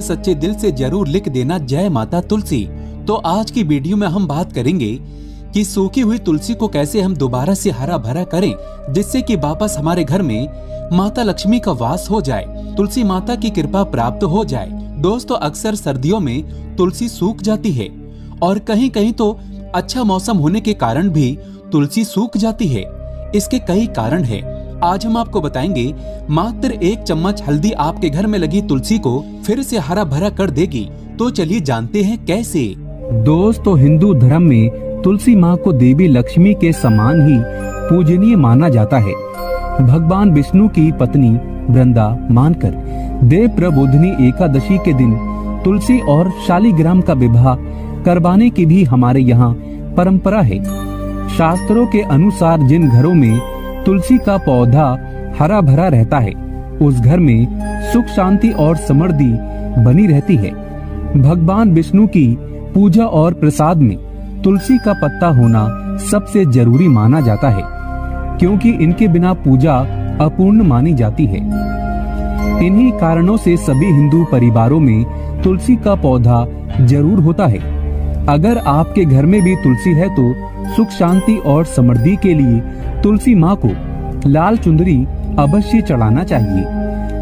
सच्चे दिल से जरूर लिख देना जय माता तुलसी। तो आज की वीडियो में हम बात करेंगे कि सूखी हुई तुलसी को कैसे हम दोबारा से हरा भरा करें, जिससे कि वापस हमारे घर में माता लक्ष्मी का वास हो जाए, तुलसी माता की कृपा प्राप्त हो जाए। दोस्तों, अक्सर सर्दियों में तुलसी सूख जाती है और कहीं कहीं तो अच्छा मौसम होने के कारण भी तुलसी सूख जाती है। इसके कई कारण है। आज हम आपको बताएंगे मात्र 1 चम्मच हल्दी आपके घर में लगी तुलसी को फिर से हरा भरा कर देगी। तो चलिए जानते हैं कैसे। दोस्तों, हिंदू धर्म में तुलसी माँ को देवी लक्ष्मी के समान ही पूजनीय माना जाता है। भगवान विष्णु की पत्नी वृंदा मानकर देव प्रबोधिनी एकादशी के दिन तुलसी और शालिग्राम का विवाह करवाने की भी हमारे यहाँ परंपरा है। शास्त्रों के अनुसार जिन घरों में तुलसी का पौधा हरा भरा रहता है, उस घर में सुख शांति और समृद्धि बनी रहती है। भगवान विष्णु की पूजा और प्रसाद में तुलसी का पत्ता होना सबसे जरूरी माना जाता है, क्योंकि इनके बिना पूजा अपूर्ण मानी जाती है। इन्हीं कारणों से सभी हिंदू परिवारों में तुलसी का पौधा जरूर होता है। अगर आपके घर में भी तुलसी है तो सुख शांति और समृद्धि के लिए तुलसी माँ को लाल चुंदरी अवश्य चढ़ाना चाहिए।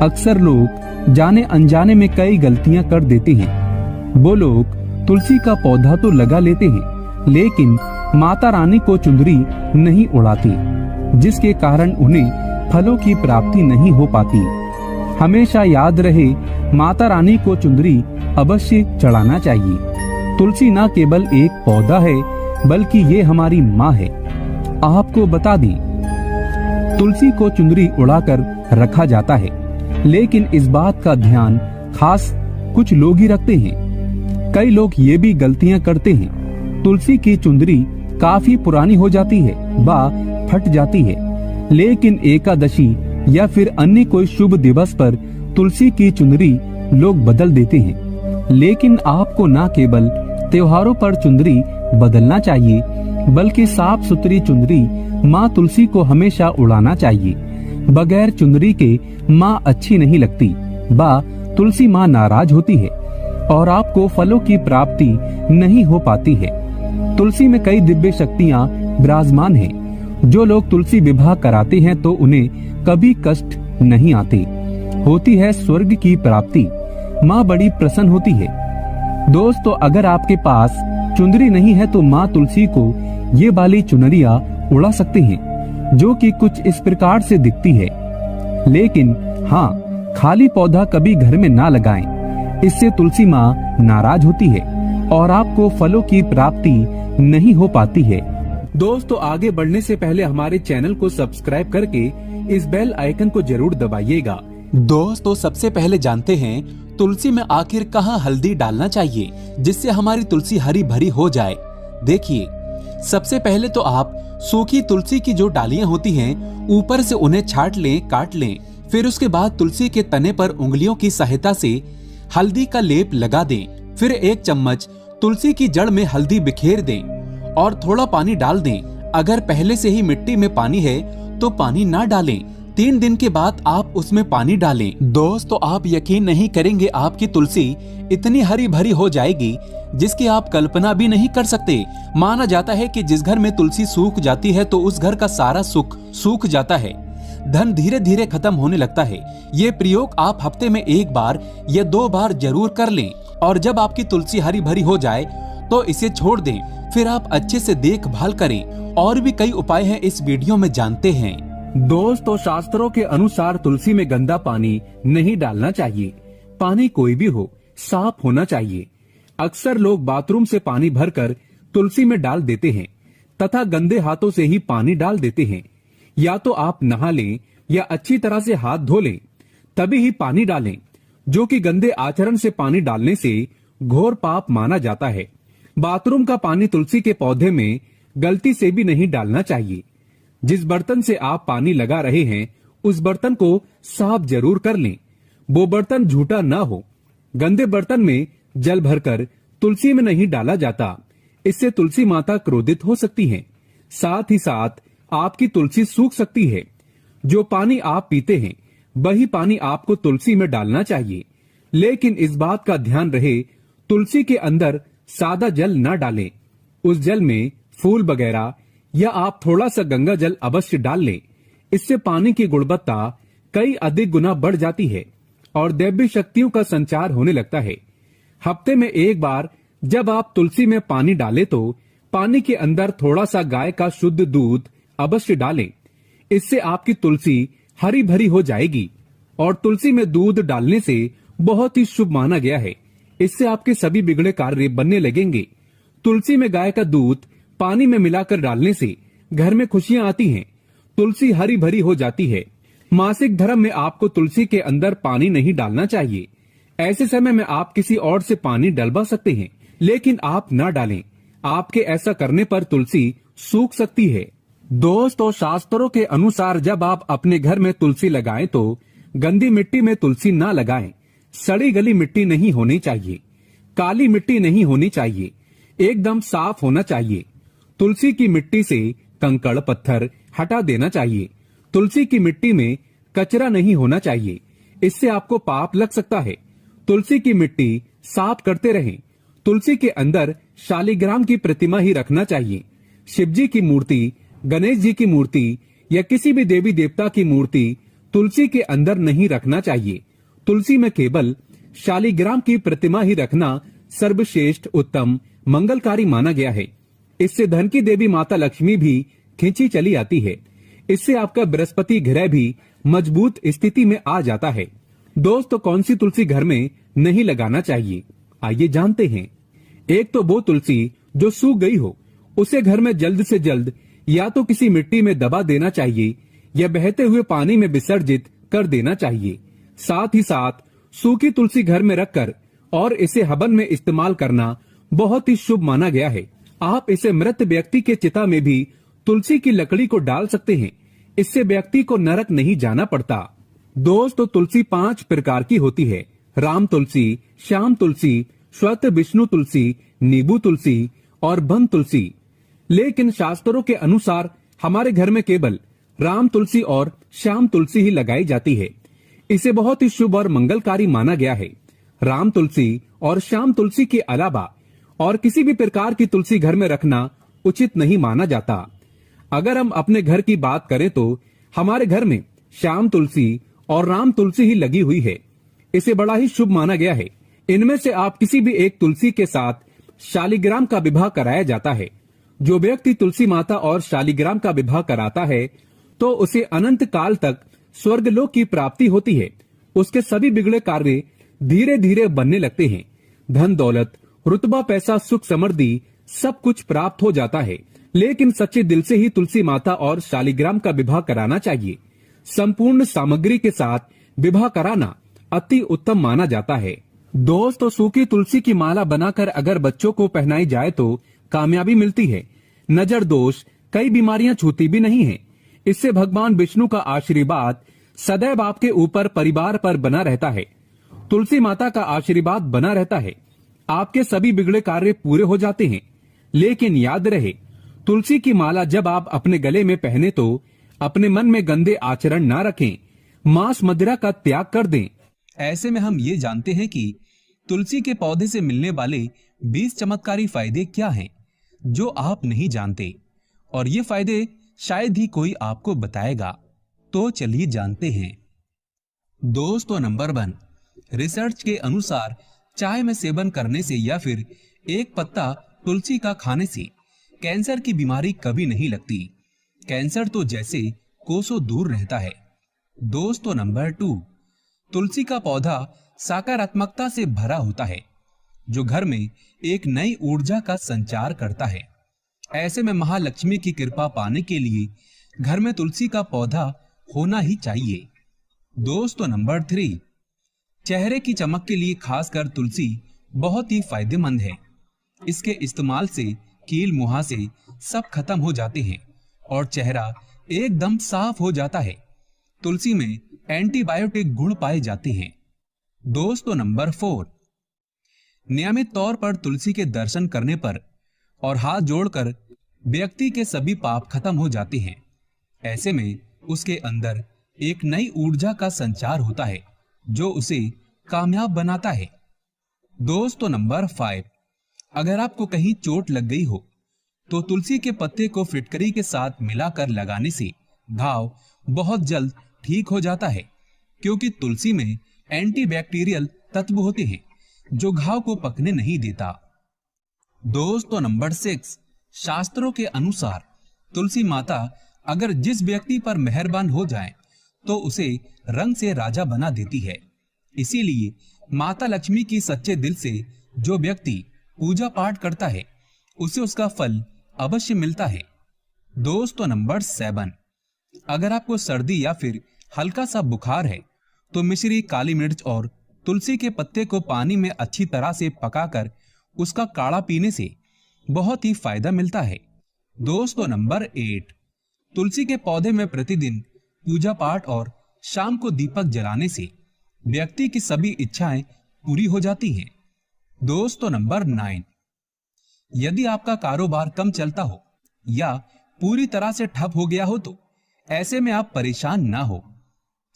अक्सर लोग जाने अनजाने में कई गलतियाँ कर देते हैं। वो लोग तुलसी का पौधा तो लगा लेते हैं, लेकिन माता रानी को चुंदरी नहीं उड़ाते, जिसके कारण उन्हें फलों की प्राप्ति नहीं हो पाती। हमेशा याद रहे, माता रानी को चुंदरी अवश्य चढ़ाना चाहिए। तुलसी न केवल एक पौधा है, बल्कि ये हमारी माँ है। आपको बता दें, तुलसी को चुंदरी उड़ाकर रखा जाता है, लेकिन इस बात का ध्यान खास कुछ लोग ही रखते हैं। कई लोग ये भी गलतियां करते हैं। तुलसी की चुंदरी काफी पुरानी हो जाती है व फट जाती है, लेकिन एकादशी या फिर अन्य कोई शुभ दिवस पर तुलसी की चुंदरी लोग बदल देते हैं। लेकिन आपको न केवल त्योहारों पर चुंदरी बदलना चाहिए, बल्कि साफ सुथरी चुंदरी माँ तुलसी को हमेशा उड़ाना चाहिए। बगैर चुंदरी के माँ अच्छी नहीं लगती, व तुलसी माँ नाराज होती है और आपको फलों की प्राप्ति नहीं हो पाती है। तुलसी में कई दिव्य शक्तियाँ विराजमान हैं। जो लोग तुलसी विवाह कराते हैं तो उन्हें कभी कष्ट नहीं आते। होती है स्वर्ग की प्राप्ति। माँ बड़ी प्रसन्न होती है। दोस्तों, अगर आपके पास चुंदरी नहीं है तो माँ तुलसी को ये वाली चुनरिया उड़ा सकते हैं, जो कि कुछ इस प्रकार से दिखती है। लेकिन हाँ, खाली पौधा कभी घर में ना लगाएं। इससे तुलसी माँ नाराज होती है और आपको फलों की प्राप्ति नहीं हो पाती है। दोस्तों, आगे बढ़ने से पहले हमारे चैनल को सब्सक्राइब करके इस बेल आइकन को जरूर दबाइएगा। दोस्तों, सबसे पहले जानते हैं तुलसी में आखिर कहाँ हल्दी डालना चाहिए, जिससे हमारी तुलसी हरी भरी हो जाए। देखिए, सबसे पहले तो आप सूखी तुलसी की जो डालियां होती हैं, ऊपर से उन्हें छाट लें, काट लें। फिर उसके बाद तुलसी के तने पर उंगलियों की सहायता से हल्दी का लेप लगा दें। फिर 1 चम्मच तुलसी की जड़ में हल्दी बिखेर दें और थोड़ा पानी डाल दें। अगर पहले से ही मिट्टी में पानी है तो पानी ना डालें। 3 दिन के बाद आप उसमें पानी डालें। दोस्तों, आप यकीन नहीं करेंगे, आपकी तुलसी इतनी हरी भरी हो जाएगी जिसकी आप कल्पना भी नहीं कर सकते। माना जाता है कि जिस घर में तुलसी सूख जाती है तो उस घर का सारा सुख सूख जाता है, धन धीरे धीरे खत्म होने लगता है। ये प्रयोग आप हफ्ते में 1 बार या 2 बार जरूर कर लें, और जब आपकी तुलसी हरी भरी हो जाए तो इसे छोड़ दें। फिर आप अच्छे से देखभाल करें। और भी कई उपाय हैं, इस वीडियो में जानते हैं। दोस्तों, शास्त्रों के अनुसार तुलसी में गंदा पानी नहीं डालना चाहिए। पानी कोई भी हो, साफ होना चाहिए। अक्सर लोग बाथरूम से पानी भरकर तुलसी में डाल देते हैं तथा गंदे हाथों से ही पानी डाल देते हैं। या तो आप नहा लें या अच्छी तरह से हाथ धो लें, तभी ही पानी डालें, जो कि गंदे आचरण से पानी डालने से घोर पाप माना जाता है। बाथरूम का पानी तुलसी के पौधे में गलती से भी नहीं डालना चाहिए। जिस बर्तन से आप पानी लगा रहे हैं, उस बर्तन को साफ जरूर कर लें। वो बर्तन झूठा ना हो। गंदे बर्तन में जल भरकर तुलसी में नहीं डाला जाता, इससे तुलसी माता क्रोधित हो सकती हैं। साथ ही साथ आपकी तुलसी सूख सकती है। जो पानी आप पीते हैं, वही पानी आपको तुलसी में डालना चाहिए। लेकिन इस बात का ध्यान रहे, तुलसी के अंदर सादा जल न डालें। उस जल में फूल वगैरह या आप थोड़ा सा गंगा जल अवश्य डाल लें। इससे पानी की गुणवत्ता कई अधिक गुना बढ़ जाती है और दैवी शक्तियों का संचार होने लगता है। हफ्ते में एक बार जब आप तुलसी में पानी डालें तो पानी के अंदर थोड़ा सा गाय का शुद्ध दूध अवश्य डालें। इससे आपकी तुलसी हरी भरी हो जाएगी और तुलसी में दूध डालने से बहुत ही शुभ माना गया है। इससे आपके सभी बिगड़े कार्य बनने लगेंगे। तुलसी में गाय का दूध पानी में मिलाकर डालने से घर में खुशियां आती हैं। तुलसी हरी भरी हो जाती है। मासिक धर्म में आपको तुलसी के अंदर पानी नहीं डालना चाहिए। ऐसे समय में आप किसी और से पानी डलवा सकते हैं, लेकिन आप न डालें। आपके ऐसा करने पर तुलसी सूख सकती है। दोस्तों, शास्त्रों के अनुसार जब आप अपने घर में तुलसी लगाएं तो गंदी मिट्टी में तुलसी न लगाएं। सड़ी गली मिट्टी नहीं होनी चाहिए, काली मिट्टी नहीं होनी चाहिए, एकदम साफ होना चाहिए। तुलसी की मिट्टी से कंकड़ पत्थर हटा देना चाहिए। तुलसी की मिट्टी में कचरा नहीं होना चाहिए, इससे आपको पाप लग सकता है। तुलसी की मिट्टी साफ करते रहें। तुलसी के अंदर शालिग्राम की प्रतिमा ही रखना चाहिए। शिवजी की मूर्ति, गणेश जी की मूर्ति या किसी भी देवी देवता की मूर्ति तुलसी के अंदर नहीं रखना चाहिए। तुलसी में केवल शालिग्राम की प्रतिमा ही रखना सर्वश्रेष्ठ, उत्तम, मंगलकारी माना गया है। इससे धन की देवी माता लक्ष्मी भी खींची चली आती है। इससे आपका बृहस्पति ग्रह भी मजबूत स्थिति में आ जाता है। दोस्तों, कौन सी तुलसी घर में नहीं लगाना चाहिए, आइए जानते हैं। एक तो वो तुलसी जो सूख गई हो, उसे घर में जल्द से जल्द या तो किसी मिट्टी में दबा देना चाहिए या बहते हुए पानी में विसर्जित कर देना चाहिए। साथ ही साथ सूखी तुलसी घर में रखकर और इसे हवन में इस्तेमाल करना बहुत ही शुभ माना गया है। आप इसे मृत व्यक्ति के चिता में भी तुलसी की लकड़ी को डाल सकते हैं। इससे व्यक्ति को नरक नहीं जाना पड़ता। दोस्तों, तुलसी 5 प्रकार की होती है: राम तुलसी, श्याम तुलसी, श्वेत विष्णु तुलसी, नींबू तुलसी और वन तुलसी। लेकिन शास्त्रों के अनुसार हमारे घर में केवल राम तुलसी और श्याम तुलसी ही लगाई जाती है। इसे बहुत ही शुभ और मंगलकारी माना गया है। राम तुलसी और श्याम तुलसी के अलावा और किसी भी प्रकार की तुलसी घर में रखना उचित नहीं माना जाता। अगर हम अपने घर की बात करें तो हमारे घर में श्याम तुलसी और राम तुलसी ही लगी हुई है। इसे बड़ा ही शुभ माना गया है। इनमें से आप किसी भी एक तुलसी के साथ शालिग्राम का विवाह कराया जाता है। जो व्यक्ति तुलसी माता और शालिग्राम का विवाह कराता है तो उसे अनंत काल तक स्वर्गलोक की प्राप्ति होती है। उसके सभी बिगड़े कार्य धीरे धीरे बनने लगते हैं। धन दौलत, रुतबा, पैसा, सुख, समृद्धि सब कुछ प्राप्त हो जाता है। लेकिन सच्चे दिल से ही तुलसी माता और शालिग्राम का विवाह कराना चाहिए। संपूर्ण सामग्री के साथ विवाह कराना अति उत्तम माना जाता है। दोस्तों, सूखी तुलसी की माला बनाकर अगर बच्चों को पहनाई जाए तो कामयाबी मिलती है। नजर दोष, कई बीमारियां छूती भी नहीं है। इससे भगवान विष्णु का आशीर्वाद सदैव आपके ऊपर, परिवार पर बना रहता है। तुलसी माता का आशीर्वाद बना रहता है। आपके सभी बिगड़े कार्य पूरे हो जाते हैं। लेकिन याद रहे, तुलसी की माला जब आप अपने गले में पहने तो अपने मन में गंदे आचरण ना रखें। मांस मदिरा का त्याग कर दें। ऐसे में हम ये जानते हैं कि तुलसी के पौधे से मिलने वाले 20 चमत्कारी फायदे क्या हैं, जो आप नहीं जानते, और ये फायदे शायद ही कोई आपको बताएगा। तो चलिए जानते हैं। दोस्तों, नंबर 1, रिसर्च के अनुसार चाय में सेवन करने से या फिर एक पत्ता तुलसी का खाने से कैंसर की बीमारी कभी नहीं लगती। कैंसर तो जैसे कोसों दूर रहता है। दोस्तों, नंबर 2, तुलसी का पौधा सकारात्मकता से भरा होता है, जो घर में एक नई ऊर्जा का संचार करता है। ऐसे में महालक्ष्मी की कृपा पाने के लिए घर में तुलसी का पौधा होना ही चाहिए। दोस्तों, नंबर 3, चेहरे की चमक के लिए खासकर तुलसी बहुत ही फायदेमंद है। इसके इस्तेमाल से कील मुहासे सब खत्म हो जाते हैं और चेहरा एकदम साफ हो जाता है। तुलसी में एंटीबायोटिक गुण पाए जाते हैं। दोस्तों, नंबर 4, नियमित तौर पर तुलसी के दर्शन करने पर और हाथ जोड़कर व्यक्ति के सभी पाप खत्म हो जाते हैं। ऐसे में उसके अंदर एक नई ऊर्जा का संचार होता है, जो उसे कामयाब बनाता है। दोस्तों नंबर 5, अगर आपको कहीं चोट लग गई हो तो तुलसी के पत्ते को फिटकरी के साथ मिलाकर लगाने से घाव बहुत जल्द ठीक हो जाता है, क्योंकि तुलसी में एंटीबैक्टीरियल तत्व होते हैं जो घाव को पकने नहीं देता। दोस्तों नंबर 6, शास्त्रों के अनुसार तुलसी माता अगर जिस व्यक्ति पर मेहरबान हो जाए तो उसे रंग से राजा बना देती है। इसीलिए माता लक्ष्मी की सच्चे दिल से जो व्यक्ति पूजा पाठ करता है उसे उसका फल अवश्य मिलता है। दोस्तों नंबर 7, अगर आपको सर्दी या फिर हल्का सा बुखार है तो मिश्री, काली मिर्च और तुलसी के पत्ते को पानी में अच्छी तरह से पकाकर उसका काढ़ा पीने से बहुत ही फायदा मिलता है। दोस्तों नंबर 8, तुलसी के पौधे में प्रतिदिन पूजा पाठ और शाम को दीपक जलाने से व्यक्ति की सभी इच्छाएं पूरी हो जाती हैं। दोस्तों नंबर 9, यदि आपका कारोबार कम चलता हो या पूरी तरह से ठप हो गया हो तो ऐसे में आप परेशान ना हो।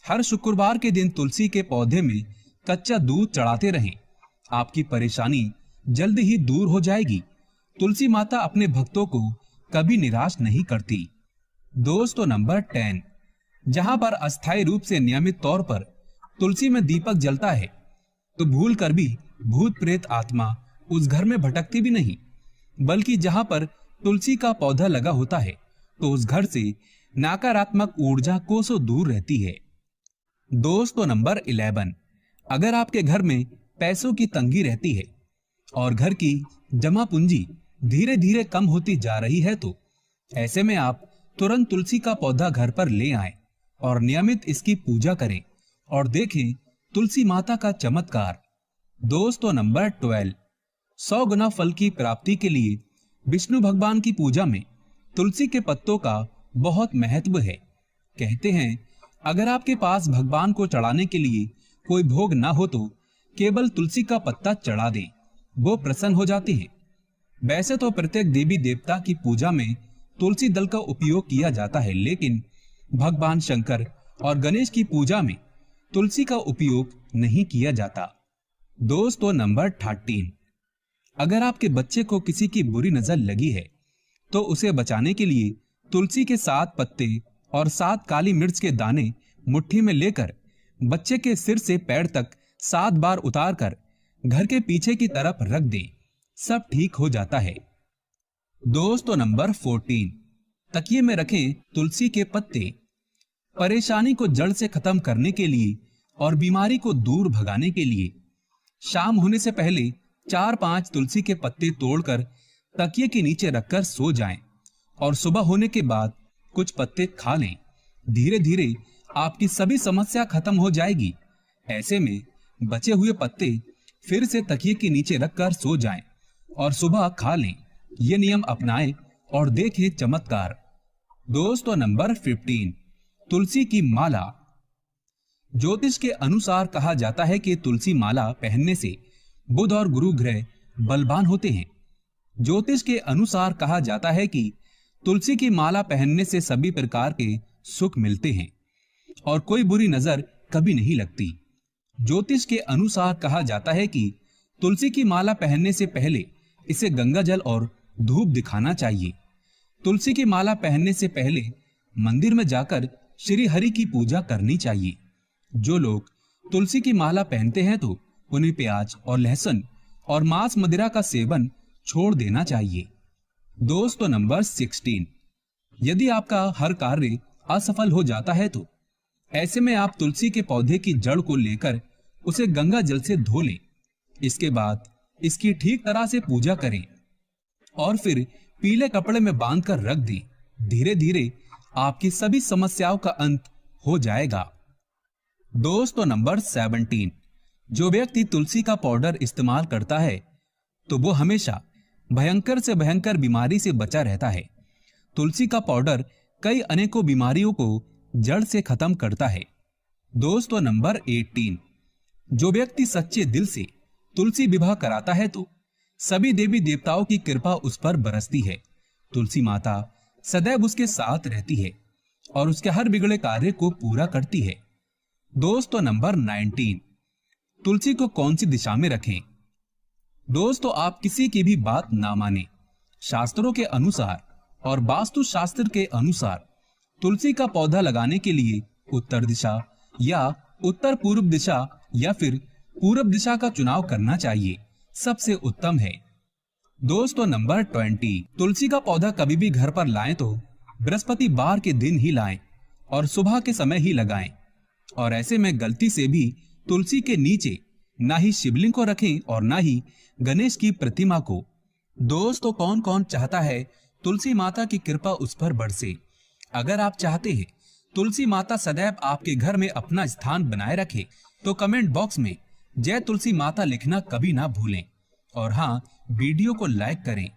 हर शुक्रवार के दिन तुलसी के पौधे में कच्चा दूध चढ़ाते रहें, आपकी परेशानी जल्द ही दूर हो जाएगी। तुलसी माता अपने भक्तों को कभी निराश नहीं करती। दोस्तों नंबर 10, जहां पर अस्थायी रूप से नियमित तौर पर तुलसी में दीपक जलता है तो भूल कर भी भूत प्रेत आत्मा उस घर में भटकती भी नहीं, बल्कि जहां पर तुलसी का पौधा लगा होता है तो उस घर से नकारात्मक ऊर्जा कोसों दूर रहती है। दोस्तों नंबर 11, अगर आपके घर में पैसों की तंगी रहती है और घर की जमा पूंजी धीरे धीरे कम होती जा रही है तो ऐसे में आप तुरंत तुलसी का पौधा घर पर ले आएं और नियमित इसकी पूजा करें और देखें तुलसी माता का चमत्कार। दोस्तों नंबर 12, 100 गुना फल की प्राप्ति के लिए विष्णु भगवान की पूजा में तुलसी के पत्तों का बहुत महत्व है। कहते हैं अगर आपके पास भगवान को चढ़ाने के लिए कोई भोग ना हो तो केवल तुलसी का पत्ता चढ़ा दें, वो प्रसन्न हो जाते हैं। वैसे तो प्रत्येक देवी देवता की पूजा में तुलसी दल का उपयोग किया जाता है, लेकिन भगवान शंकर और गणेश की पूजा में तुलसी का उपयोग नहीं किया जाता। दोस्तों नंबर 13, अगर आपके बच्चे को किसी की बुरी नजर लगी है तो उसे बचाने के लिए तुलसी के 7 पत्ते और 7 काली मिर्च के दाने मुट्ठी में लेकर बच्चे के सिर से पैर तक 7 बार उतारकर घर के पीछे की तरफ रख दें, सब ठीक हो जाता है। दोस्तों नंबर 14, तकिए में रखें तुलसी के पत्ते। परेशानी को जड़ से खत्म करने के लिए और बीमारी को दूर भगाने के लिए शाम होने से पहले 4-5 तुलसी के पत्ते तोड़कर तकिए के नीचे रखकर सो जाएं और सुबह होने के बाद कुछ पत्ते खा लें। धीरे धीरे आपकी सभी समस्या खत्म हो जाएगी। ऐसे में बचे हुए पत्ते फिर से तकिए के नीचे रखकर सो जाएं और सुबह खा लें। ये नियम अपनाएं और देखें चमत्कार। दोस्तों नंबर 15, तुलसी की माला। ज्योतिष के अनुसार कहा जाता है कि तुलसी माला पहनने से बुध और गुरु ग्रह बलवान होते हैं। ज्योतिष के अनुसार कहा जाता है कि तुलसी की माला पहनने से सभी प्रकार के सुख मिलते हैं और कोई बुरी नजर कभी नहीं लगती। ज्योतिष के अनुसार कहा जाता है कि तुलसी की माला पहनने से पहले इसे गंगा जल और धूप दिखाना चाहिए। तुलसी की माला पहनने से पहले मंदिर में जाकर श्री हरि की पूजा करनी चाहिए। जो लोग तुलसी की माला पहनते हैं तो उन्हें प्याज और लहसुन और मांस मदिरा का सेवन छोड़ देना चाहिए। दोस्तों नंबर 16, यदि आपका हर कार्य असफल हो जाता है तो ऐसे में आप तुलसी के पौधे की जड़ को लेकर उसे गंगा जल से धो लें। इसके बाद इसकी ठीक तरह से पूजा करें और फिर पीले कपड़े में बांधकर रख दें। धीरे धीरे आपकी सभी समस्याओं का अंत हो जाएगा। दोस्तों नंबर 17, जो व्यक्ति तुलसी का पाउडर इस्तेमाल करता है तो वो हमेशा भयंकर से भयंकर बीमारी से बचा रहता है। तुलसी का पाउडर कई अनेकों बीमारियों को जड़ से खत्म करता है। दोस्तों नंबर 18, जो व्यक्ति सच्चे दिल से तुलसी विवाह कराता है तो सभी देवी देवताओं की कृपा उस पर बरसती है। तुलसी माता सदैव उसके साथ रहती है और उसके हर बिगड़े कार्य को पूरा करती है। दोस्तों नंबर 19, तुलसी को कौन सी दिशा में रखें? दोस्तों, आप किसी की भी बात ना माने। शास्त्रों के अनुसार और वास्तु शास्त्र के अनुसार तुलसी का पौधा लगाने के लिए उत्तर दिशा या उत्तर पूर्व दिशा या फिर पूर्व दिशा का चुनाव करना चाहिए, सबसे उत्तम है। दोस्तों, नंबर 20, तुलसी का पौधा कभी भी घर पर लाएं तो बृहस्पतिवार के दिन ही लाएं और सुबह के समय ही लगाएं। और ऐसे में गलती से भी तुलसी के नीचे ना ही शिवलिंग को रखें और ना ही गणेश की प्रतिमा को। दोस्तों, कौन कौन चाहता है तुलसी माता की कृपा उस पर बरसे? अगर आप चाहते हैं तुलसी माता सदैव आपके घर में अपना स्थान बनाए रखे तो कमेंट बॉक्स में जय तुलसी माता लिखना कभी ना भूलें। और हाँ, वीडियो को लाइक करें